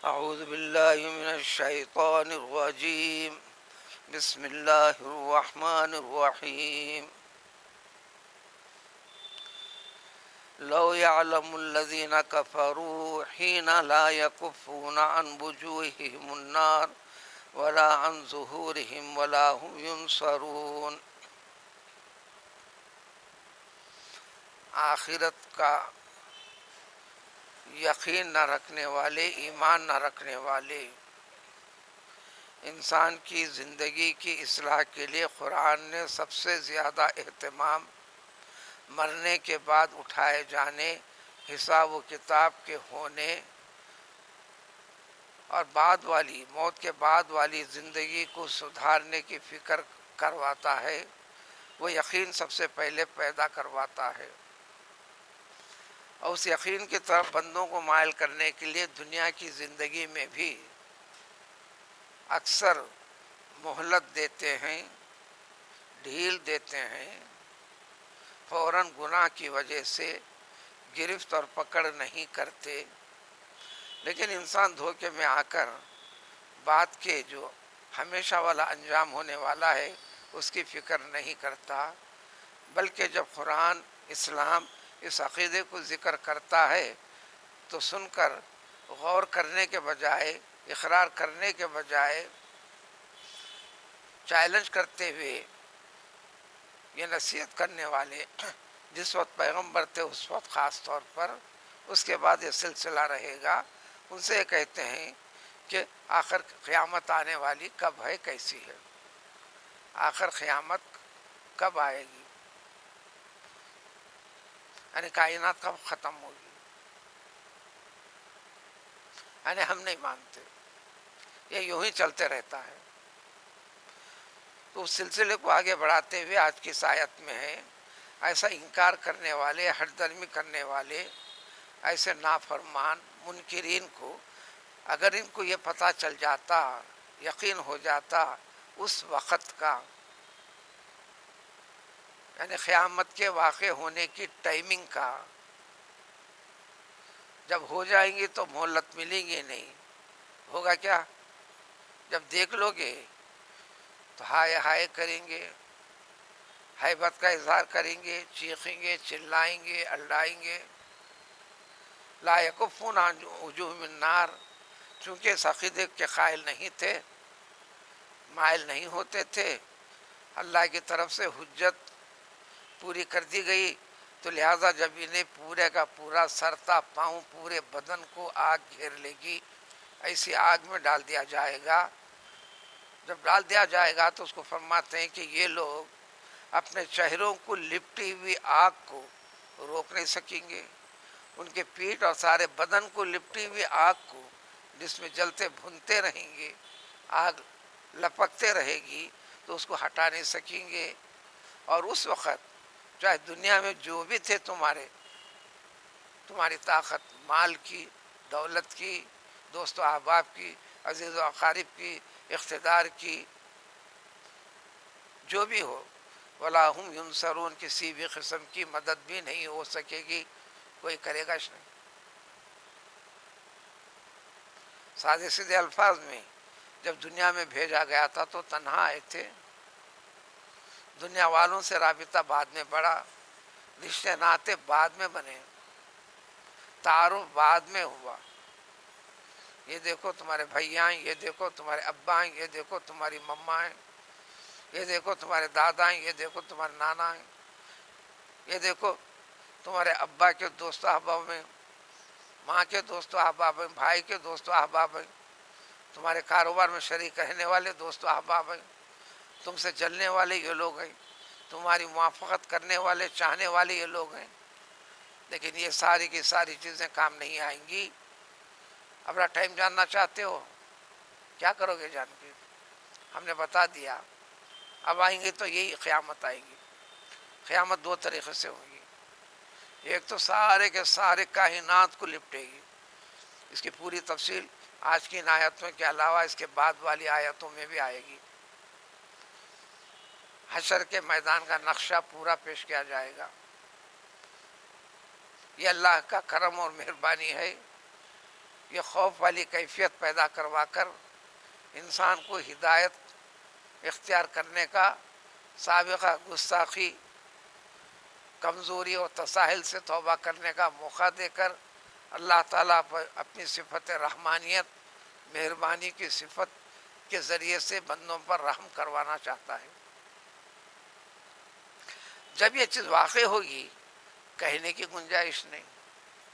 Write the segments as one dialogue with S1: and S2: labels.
S1: أعوذ بالله من الشيطان الرجيم. بسم الله الرحمن الرحيم. لو يعلم الذين كفروا حين لا يكفون عن وجوههم النار ولا عن ظهورهم ولا هم ينصرون. آخرت کا یقین نہ رکھنے والے، ایمان نہ رکھنے والے، انسان کی زندگی کی اصلاح کے لیے قرآن نے سب سے زیادہ اہتمام مرنے کے بعد اٹھائے جانے، حساب و کتاب کے ہونے اور بعد والی موت کے بعد والی زندگی کو سدھارنے کی فکر کرواتا ہے۔ وہ یقین سب سے پہلے پیدا کرواتا ہے، اور اس یقین کی طرف بندوں کو مائل کرنے کے لیے دنیا کی زندگی میں بھی اکثر مہلت دیتے ہیں، ڈھیل دیتے ہیں، فوراً گناہ کی وجہ سے گرفت اور پکڑ نہیں کرتے۔ لیکن انسان دھوکے میں آ کر بات کے جو ہمیشہ والا انجام ہونے والا ہے اس کی فکر نہیں کرتا، بلکہ جب قرآن اسلام اس عقیدے کو ذکر کرتا ہے تو سن کر غور کرنے کے بجائے، اقرار کرنے کے بجائے، چیلنج کرتے ہوئے یہ نصیحت کرنے والے جس وقت پیغمبر تھے اس وقت خاص طور پر، اس کے بعد یہ سلسلہ رہے گا، ان سے یہ کہتے ہیں کہ آخر قیامت آنے والی کب ہے، کیسی ہے، آخر قیامت کب آئے گی، یعنی کائنات کب ختم ہوگی، یعنی ہم نہیں مانتے، یہ یوں ہی چلتے رہتا ہے۔ تو اس سلسلے کو آگے بڑھاتے ہوئے آج کی آیت میں ہے، ایسا انکار کرنے والے، ہٹ درمی کرنے والے، ایسے نافرمان منکرین کو اگر ان کو یہ پتہ چل جاتا، یقین ہو جاتا اس وقت کا، یعنی قیامت کے واقع ہونے کی ٹائمنگ کا، جب ہو جائیں گی تو مہلت ملیں گی نہیں، ہوگا کیا؟ جب دیکھ لو گے تو ہائے ہائے کریں گے، ہیبت کا اظہار کریں گے، چیخیں گے، چلائیں گے، الڈائیں گے۔ لا یکفون عن وجوہہم النار، چونکہ اس عقیدے کے قائل نہیں تھے، مائل نہیں ہوتے تھے، اللہ کی طرف سے حجت پوری کر دی گئی، تو لہٰذا جب انہیں پورے کا پورا سر تا پاؤں پورے بدن کو آگ گھیر لے گی، ایسی آگ میں ڈال دیا جائے گا۔ جب ڈال دیا جائے گا تو اس کو فرماتے ہیں کہ یہ لوگ اپنے چہروں کو لپٹی ہوئی آگ کو روک نہیں سکیں گے، ان کے پیٹھ اور سارے بدن کو لپٹی ہوئی آگ کو جس میں جلتے بھنتے رہیں گے، آگ لپکتے رہے گی، تو اس کو ہٹا نہیں سکیں گے۔ اور اس وقت چاہے دنیا میں جو بھی تھے تمہاری طاقت، مال کی، دولت کی، دوست و احباب کی، عزیز و اقارب کی، اقتدار کی، جو بھی ہو، ولا هم ینصرون، کسی بھی قسم کی مدد بھی نہیں ہو سکے گی، کوئی کرے گا نہیں۔ سادے سیدھے الفاظ میں جب دنیا میں بھیجا گیا تھا تو تنہا آئے تھے، دنیا والوں سے رابطہ بعد میں بڑھا، رشتے ناطے بعد میں بنے، تعارف بعد میں ہوا، یہ دیکھو تمہارے بھائی ہیں، یہ دیکھو تمہارے ابا ہیں، یہ دیکھو تمہاری مما ہیں، یہ دیکھو تمہارے دادا ہیں، یہ دیکھو تمہارے نانا ہیں، یہ دیکھو تمہارے ابا کے دوست و احباب ہیں، ماں کے دوست و احباب ہیں، بھائی کے دوست و احباب ہیں، تمہارے کاروبار میں شریک رہنے والے دوست و احباب ہیں، تم سے جلنے والے یہ لوگ ہیں، تمہاری موافقت کرنے والے، چاہنے والے یہ لوگ ہیں۔ لیکن یہ ساری کی ساری چیزیں کام نہیں آئیں گی۔ اپنا ٹائم جاننا چاہتے ہو؟ کیا کرو گے جان کے؟ ہم نے بتا دیا، اب آئیں گے تو یہی قیامت آئے گی۔ قیامت دو طریقے سے ہوگی، ایک تو سارے کے سارے کائنات کو لپٹے گی، اس کی پوری تفصیل آج کی ان آیتوں کے علاوہ اس کے بعد والی آیتوں میں بھی آئے گی۔ حشر کے میدان کا نقشہ پورا پیش کیا جائے گا۔ یہ اللہ کا کرم اور مہربانی ہے، یہ خوف والی کیفیت پیدا کروا کر انسان کو ہدایت اختیار کرنے کا، سابقہ گستاخی، کمزوری اور تساہل سے توبہ کرنے کا موقع دے کر اللہ تعالیٰ پر اپنی صفت رحمانیت، مہربانی کی صفت کے ذریعے سے بندوں پر رحم کروانا چاہتا ہے۔ جب یہ چیز واقع ہوگی، کہنے کی گنجائش نہیں،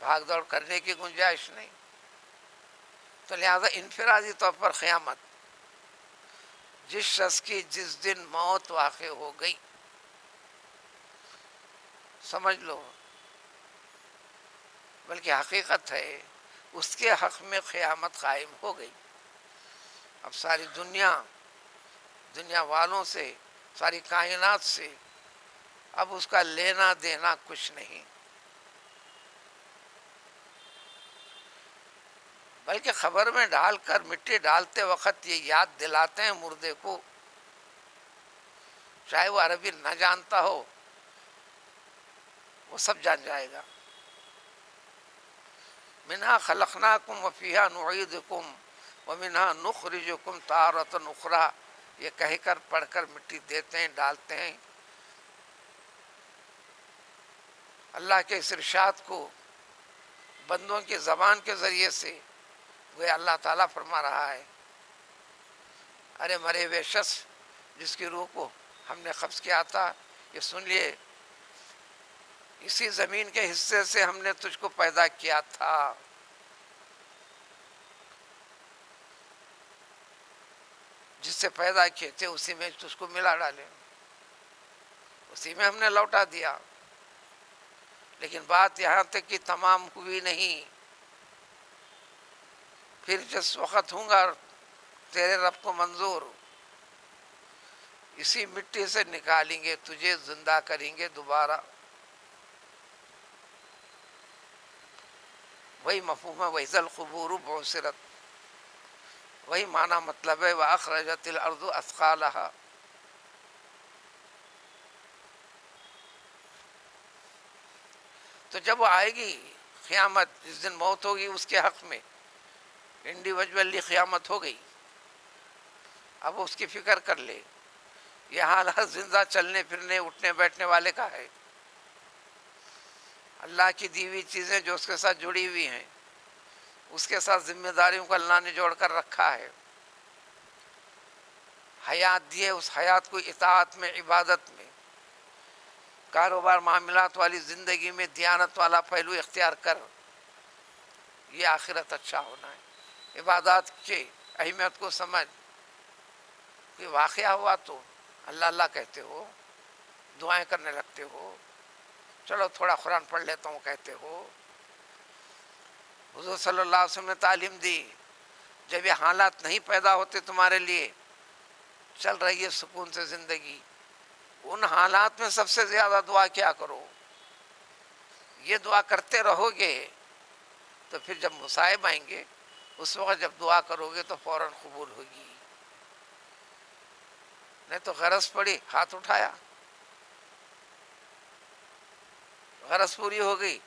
S1: بھاگ دوڑ کرنے کی گنجائش نہیں، تو لہذا انفرادی طور پر قیامت، جس شخص کی جس دن موت واقع ہو گئی، سمجھ لو، بلکہ حقیقت ہے اس کے حق میں قیامت قائم ہو گئی۔ اب ساری دنیا والوں سے، ساری کائنات سے اب اس کا لینا دینا کچھ نہیں، بلکہ خبر میں ڈال کر مٹی ڈالتے وقت یہ یاد دلاتے ہیں مردے کو، چاہے وہ عربی نہ جانتا ہو، وہ سب جان جائے گا۔ منہا خلقناکم وفیہا نعیدکم ومنہا نخرجکم تارۃ اخری، یہ کہہ کر پڑھ کر مٹی دیتے ہیں، ڈالتے ہیں۔ اللہ کے اس ارشاد کو بندوں کی زبان کے ذریعے سے وہ اللہ تعالیٰ فرما رہا ہے، ارے مرے ہوئے شخص جس کی روح کو ہم نے قبض کیا تھا، یہ سن لیے، اسی زمین کے حصے سے ہم نے تجھ کو پیدا کیا تھا، جس سے پیدا کیے تھے اسی میں تجھ کو ملا ڈالے، اسی میں ہم نے لوٹا دیا۔ لیکن بات یہاں تک کہ تمام ہوئی نہیں، پھر جس وقت ہوں گا تیرے رب کو منظور، اسی مٹی سے نکالیں گے، تجھے زندہ کریں گے دوبارہ۔ وہی مفہوم ہے وَإِذَا الْقُبُورُ بُعْثِرَتْ، وہی معنی مطلب ہے وَأَخْرَجَتِ الْأَرْضُ أَثْقَالَهَا۔ تو جب وہ آئے گی قیامت، جس دن موت ہوگی اس کے حق میں انڈیویجولی قیامت ہو گئی، اب اس کی فکر کر لے، یہ حالات زندہ چلنے پھرنے اٹھنے بیٹھنے والے کا ہے، اللہ کی دی ہوئی چیزیں جو اس کے ساتھ جڑی ہوئی ہیں، اس کے ساتھ ذمہ داریوں کو اللہ نے جوڑ کر رکھا ہے، حیات دیے، اس حیات کو اطاعت میں، عبادت میں، کاروبار معاملات والی زندگی میں دیانت والا پہلو اختیار کر، یہ آخرت اچھا ہونا ہے۔ عبادات کی اہمیت کو سمجھ، کوئی واقعہ ہوا تو اللہ اللہ کہتے ہو، دعائیں کرنے لگتے ہو، چلو تھوڑا قرآن پڑھ لیتا ہوں کہتے ہو۔ حضور صلی اللہ علیہ وسلم نے تعلیم دی، جب یہ حالات نہیں پیدا ہوتے تمہارے لیے، چل رہی ہے سکون سے زندگی، ان حالات میں سب سے زیادہ دعا کیا کرو، یہ دعا کرتے رہو گے تو پھر جب مصائب آئیں گے اس وقت جب دعا کرو گے تو فوراً قبول ہوگی۔ نہیں تو غرض پڑی، ہاتھ اٹھایا، غرض پوری ہو گئی،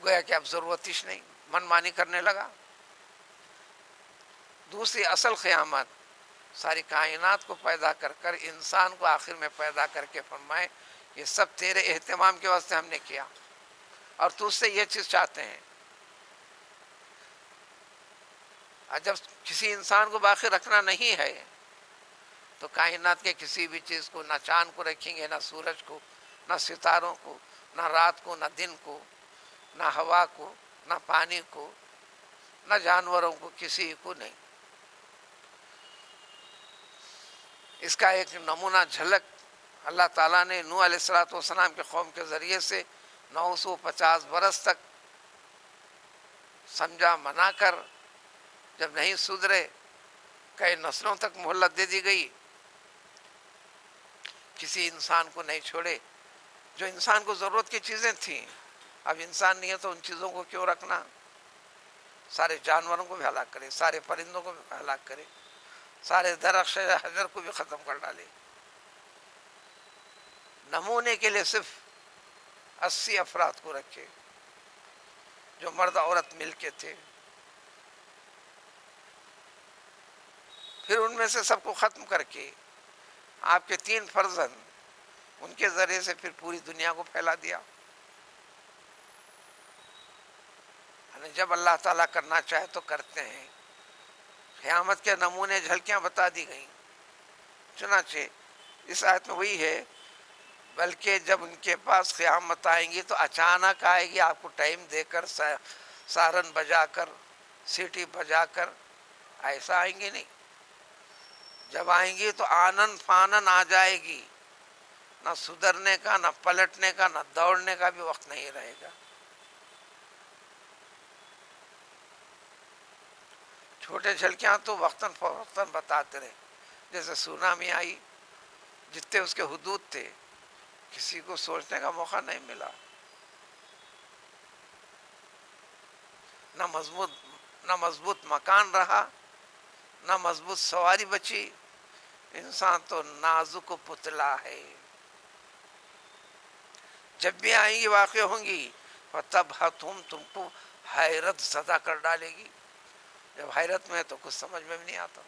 S1: گویا کہ اب ضرورت ہی نہیں، من مانی کرنے لگا۔ دوسری اصل قیامت ساری کائنات کو پیدا کر کر انسان کو آخر میں پیدا کر کے فرمائے یہ سب تیرے اہتمام کے واسطے ہم نے کیا، اور تو اس سے یہ چیز چاہتے ہیں۔ اور جب کسی انسان کو باقی رکھنا نہیں ہے تو کائنات کے کسی بھی چیز کو، نہ چاند کو رکھیں گے، نہ سورج کو، نہ ستاروں کو، نہ رات کو، نہ دن کو، نہ ہوا کو، نہ پانی کو، نہ جانوروں کو، کسی کو نہیں۔ اس کا ایک نمونہ جھلک اللہ تعالیٰ نے نوح علیہ السلام کے قوم کے ذریعے سے 950 برس تک سمجھا منا کر، جب نہیں سدھرے کئی نسلوں تک مہلت دے دی گئی، کسی انسان کو نہیں چھوڑے۔ جو انسان کو ضرورت کی چیزیں تھیں، اب انسان نہیں ہے تو ان چیزوں کو کیوں رکھنا، سارے جانوروں کو بھی ہلاک کرے، سارے پرندوں کو بھی ہلاک کرے، سارے درخت حجر کو بھی ختم کر ڈالے۔ نمونے کے لیے صرف 80 افراد کو رکھے، جو مرد عورت مل کے تھے، پھر ان میں سے سب کو ختم کر کے آپ کے 3 فرزند، ان کے ذریعے سے پھر پوری دنیا کو پھیلا دیا۔ یعنی جب اللہ تعالیٰ کرنا چاہے تو کرتے ہیں۔ قیامت کے نمونے جھلکیاں بتا دی گئیں، چنانچہ اس آیت میں وہی ہے، بلکہ جب ان کے پاس قیامت آئیں گی تو اچانک آئے گی، آپ کو ٹائم دے کر، سارن بجا کر، سیٹی بجا کر، ایسا آئیں گی نہیں۔ جب آئیں گی تو آنن فانن آ جائے گی، نہ سدھرنے کا، نہ پلٹنے کا، نہ دوڑنے کا بھی وقت نہیں رہے گا۔ چھوٹے جھلکیاں تو وقتاً فوقتاً بتاتے رہے، جیسے سونامی آئی، جتنے اس کے حدود تھے کسی کو سوچنے کا موقع نہیں ملا، نہ مضبوط مکان رہا، نہ مضبوط سواری بچی، انسان تو نازک پتلا ہے۔ جب بھی آئیں گی واقع ہوں گی، تب تم کو حیرت زدہ کر ڈالے گی۔ جب حیرت میں ہے تو کچھ سمجھ میں بھی نہیں آتا۔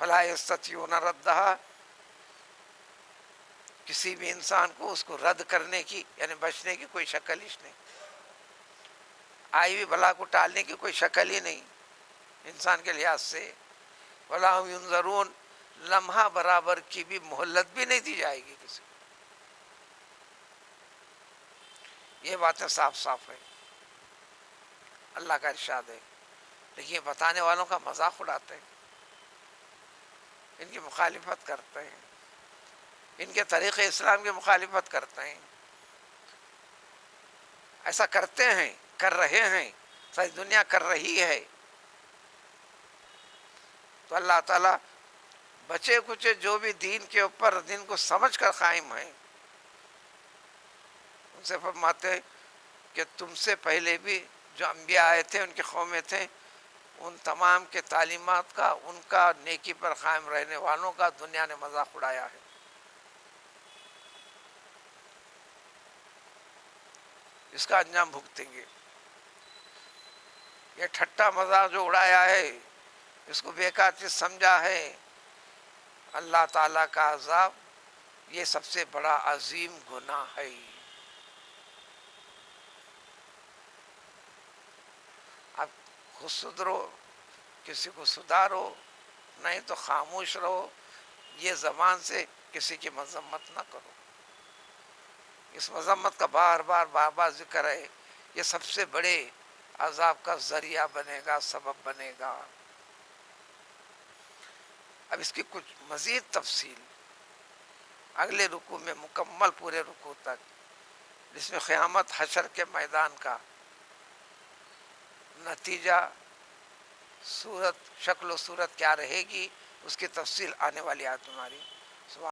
S1: فلا یستطیعون ردھا، کسی بھی انسان کو اس کو رد کرنے کی، یعنی بچنے کی کوئی شکل ہی نہیں، آئی ہوئی بلا کو ٹالنے کی کوئی شکل ہی نہیں انسان کے لحاظ سے۔ ولا هم ینظرون، لمحہ برابر کی بھی مہلت بھی نہیں دی جائے گی کسی کو۔ یہ باتیں صاف صاف ہے، اللہ کا ارشاد ہے، لیکن بتانے والوں کا مذاق اڑاتے ہیں، ان کی مخالفت کرتے ہیں، ان کے طریق اسلام کی مخالفت کرتے ہیں۔ ایسا کرتے ہیں، کر رہے ہیں، ساری دنیا کر رہی ہے۔ تو اللہ تعالیٰ بچے کچے جو بھی دین کے اوپر، دین کو سمجھ کر قائم ہیں، ان سے فرماتے کہ تم سے پہلے بھی جو انبیاء آئے تھے، ان کے قومیں تھے، ان تمام کے تعلیمات کا، ان کا نیکی پر قائم رہنے والوں کا دنیا نے مذاق اڑایا ہے۔ اس کا انجام بھگتیں گے۔ یہ ٹھٹا مذاق جو اڑایا ہے، اس کو بیکار چیز سمجھا ہے، اللہ تعالیٰ کا عذاب یہ سب سے بڑا عظیم گناہ ہے۔ اب خود سدھرو، کسی کو سدھارو، نہیں تو خاموش رہو، یہ زبان سے کسی کی مذمت نہ کرو۔ اس مذمت کا بار بار ذکر ہے، یہ سب سے بڑے عذاب کا ذریعہ بنے گا، سبب بنے گا۔ اب اس کی کچھ مزید تفصیل اگلے رکوع میں مکمل پورے رکوع تک، جس میں قیامت حشر کے میدان کا نتیجہ، صورت، شکل و صورت کیا رہے گی، اس کی تفصیل آنے والی آیت ہماری